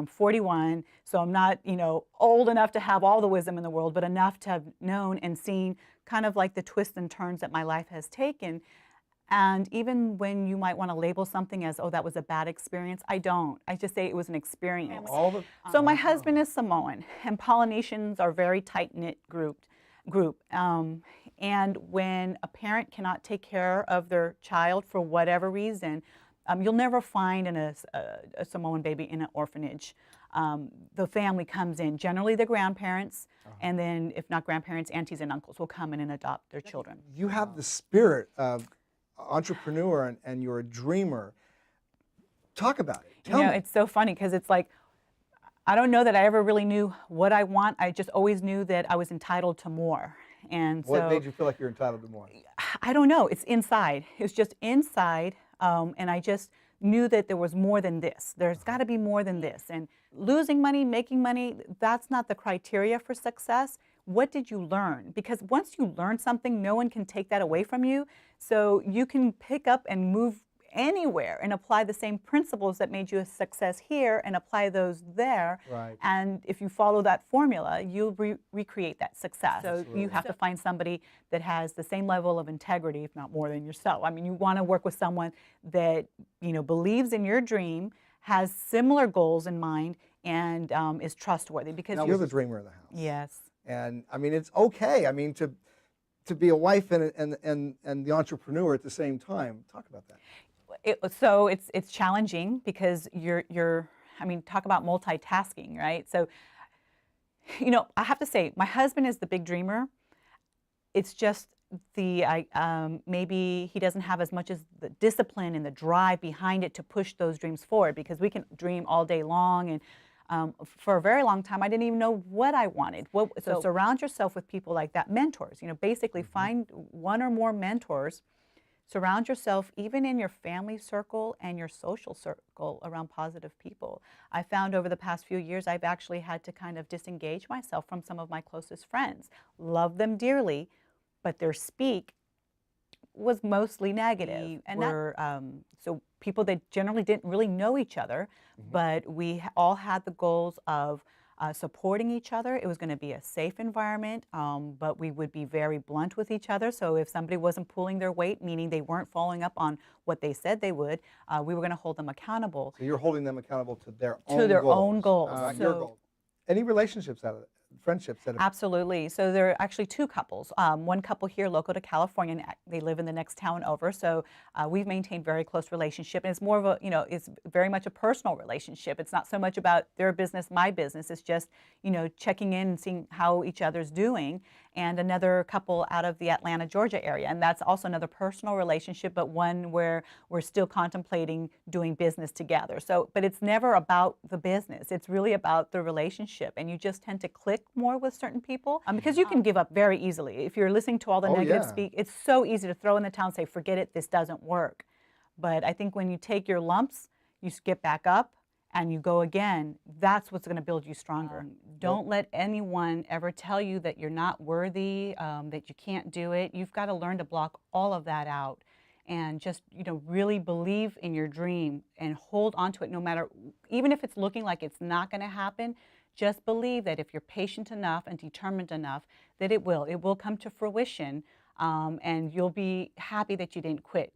I'm 41, so I'm not, old enough to have all the wisdom in the world, but enough to have known and seen kind of like the twists and turns that my life has taken. And even when you might want to label something as, oh, that was a bad experience, I don't. I just say it was an experience. So my husband is Samoan, and Polynesians are very tight-knit group. And when a parent cannot take care of their child for whatever reason, you'll never find a Samoan baby in an orphanage. The family comes in, generally the grandparents, and then if not grandparents, aunties and uncles will come in and adopt their children. You have the spirit of entrepreneur and you're a dreamer. Talk about it. Tell me. It's so funny because it's like, I don't know that I ever really knew what I want. I just always knew that I was entitled to more. And what made you feel like you're entitled to more? I don't know. It's inside. It's just inside. And I just knew that there was more than this. There's got to be more than this. And losing money, making money, that's not the criteria for success. What did you learn? Because once you learn something, no one can take that away from you. So you can pick up and move anywhere and apply the same principles that made you a success here and apply those there. Right. And if you follow that formula, you'll recreate that success. So Absolutely. you have to find somebody that has the same level of integrity, if not more than yourself. I mean, you want to work with someone that, believes in your dream, has similar goals in mind, and is trustworthy. Because now, you're the dreamer of the house. Yes. And I mean, it's okay. I mean, to be a wife and the entrepreneur at the same time. Talk about that. So it's challenging because talk about multitasking, right? So, I have to say, my husband is the big dreamer. It's just maybe he doesn't have as much as the discipline and the drive behind it to push those dreams forward, because we can dream all day long, and for a very long time I didn't even know what I wanted. So surround yourself with people like that, mentors. Basically find one or more mentors. Surround yourself, even in your family circle and your social circle, around positive people. I found over the past few years I've actually had to kind of disengage myself from some of my closest friends. Love them dearly, but their speak was mostly negative. And so people that generally didn't really know each other, but we all had the goals of supporting each other. It was going to be a safe environment, but we would be very blunt with each other. So if somebody wasn't pulling their weight, meaning they weren't following up on what they said they would, we were going to hold them accountable. So you're holding them accountable to their own goals. Your goals. Any relationships out of it? Friendships that have... Absolutely. So there are actually two couples. One couple here local to California, and they live in the next town over. So we've maintained very close relationship, and it's more of a, it's very much a personal relationship. It's not so much about their business, my business. It's just, checking in and seeing how each other's doing. And another couple out of the Atlanta, Georgia area, and that's also another personal relationship, but one where we're still contemplating doing business together. So, but it's never about the business. It's really about the relationship, and you just tend to click more with certain people because you can give up very easily. If you're listening to all the negative speak, it's so easy to throw in the towel and say, forget it, this doesn't work. But I think when you take your lumps, you get back up and you go again, that's what's going to build you stronger. Don't let anyone ever tell you that you're not worthy, that you can't do it. You've got to learn to block all of that out and just, really believe in your dream and hold on to it no matter, even if it's looking like it's not going to happen. Just believe that if you're patient enough and determined enough, that it will come to fruition, and you'll be happy that you didn't quit.